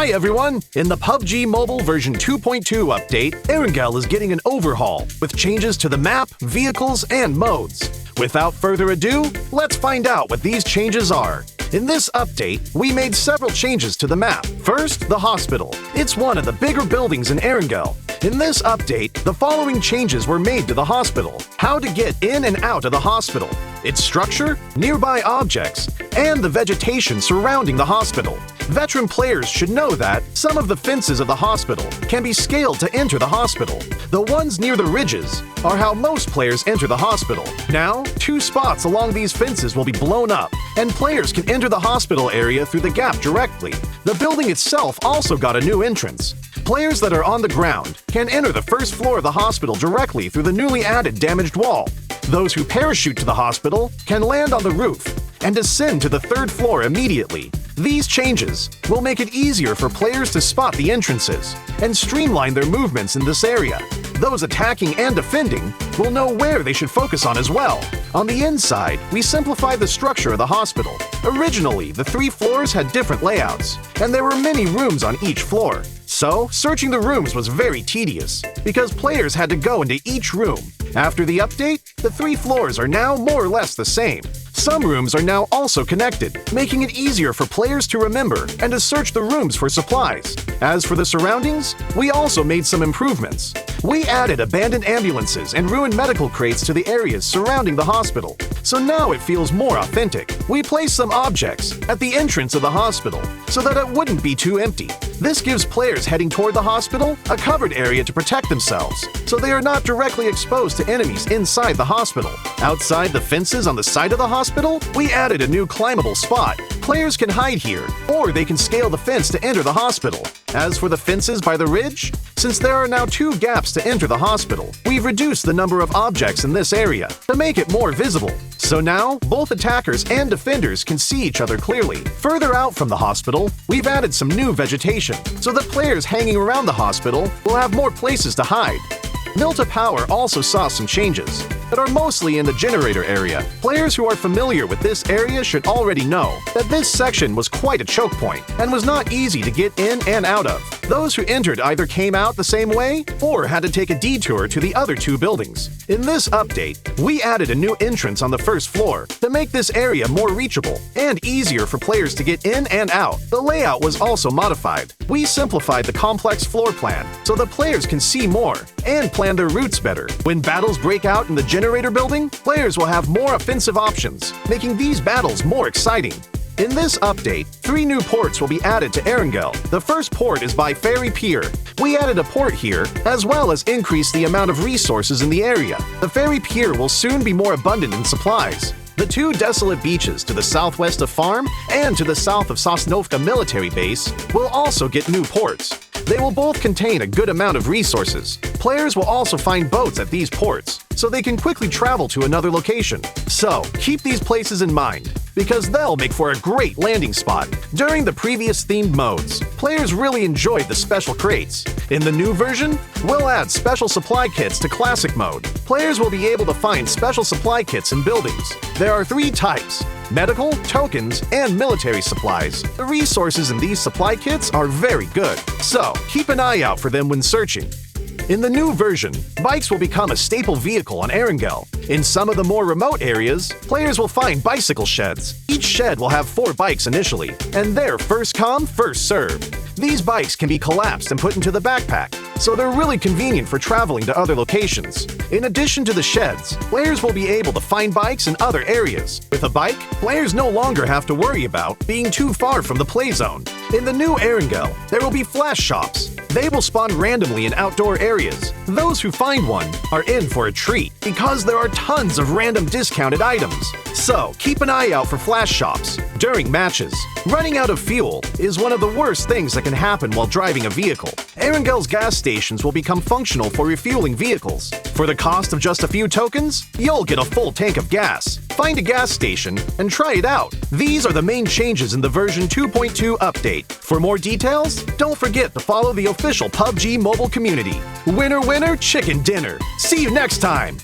Hi everyone! In the Pubgmobile version 2.2 update, Erangel is getting an overhaul with changes to the map, vehicles, and modes. Without further ado, let's find out what these changes are. In this update, we made several changes to the map. First, the hospital. It's one of the bigger buildings in Erangel. In this update, the following changes were made to the hospital. How to get in and out of the hospital, its structure, nearby objects, and the vegetation surrounding the hospital. Veteran players should know that some of the fences of the hospital can be scaled to enter the hospital. The ones near the ridges are how most players enter the hospital. Now, 2 spots along these fences will be blown up, and players can enter the hospital area through the gap directly. The building itself also got a new entrance. Players that are on the ground can enter the first floor of the hospital directly through the newly added damaged wall. Those who parachute to the hospital can land on the roof and descend to the 3rd floor immediately. These changes will make it easier for players to spot the entrances and streamline their movements in this area. Those attacking and defending will know where they should focus on as well. On the inside, we simplified the structure of the hospital. Originally, the 3 floors had different layouts, and there were many rooms on each floor. So, searching the rooms was very tedious, because players had to go into each room. After the update, the 3 floors are now more or less the same. Some rooms are now also connected, making it easier for players to remember and to search the rooms for supplies. As for the surroundings, we also made some improvements. We added abandoned ambulances and ruined medical crates to the areas surrounding the hospital, so now it feels more authentic. We placed some objects at the entrance of the hospital so that it wouldn't be too empty. This gives players heading toward the hospital a covered area to protect themselves, so they are not directly exposed to enemies inside the hospital. Outside the fences on the side of the hospital, we added a new climbable spot. Players can hide here, or they can scale the fence to enter the hospital. As for the fences by the ridge, since there are now 2 gaps to enter the hospital, we've reduced the number of objects in this area to make it more visible. So now, both attackers and defenders can see each other clearly. Further out from the hospital, we've added some new vegetation, so that players hanging around the hospital will have more places to hide. MYLTA Power also saw some changes that are mostly in the generator area. Players who are familiar with this area should already know that this section was quite a choke point and was not easy to get in and out of. Those who entered either came out the same way or had to take a detour to the other 2 buildings. In this update, we added a new entrance on the 1st floor to make this area more reachable and easier for players to get in and out. The layout was also modified. We simplified the complex floor plan so that players can see more and plan their routes better. When battles break out in the generator building, players will have more offensive options, making these battles more exciting. In this update, 3 new ports will be added to Erangel. The first port is by Ferry Pier. We added a port here, as well as increased the amount of resources in the area. The Ferry Pier will soon be more abundant in supplies. The 2 desolate beaches to the southwest of Farm and to the south of Sosnovka military base will also get new ports. They will both contain a good amount of resources. Players will also find boats at these ports, so they can quickly travel to another location. So, keep these places in mind, because they'll make for a great landing spot. During the previous themed modes, players really enjoyed the special crates. In the new version, we'll add special supply kits to classic mode. Players will be able to find special supply kits in buildings. There are 3 types: medical, tokens, and military supplies. The resources in these supply kits are very good, so keep an eye out for them when searching. In the new version, bikes will become a staple vehicle on Erangel. In some of the more remote areas, players will find bicycle sheds. Each shed will have 4 bikes initially, and they're first come, first served. These bikes can be collapsed and put into the backpack, so they're really convenient for traveling to other locations. In addition to the sheds, players will be able to find bikes in other areas. With a bike, players no longer have to worry about being too far from the play zone. In the new Erangel, there will be flash shops. They will spawn randomly in outdoor areas. Those who find one are in for a treat, because there are tons of random discounted items. So, keep an eye out for flash shops during matches. Running out of fuel is one of the worst things that can happen while driving a vehicle. Erangel's gas stations will become functional for refueling vehicles. For the cost of just a few tokens, you'll get a full tank of gas. Find a gas station and try it out. These are the main changes in the version 2.2 update. For more details, don't forget to follow the official PUBG mobile community. Winner, winner, chicken dinner. See you next time!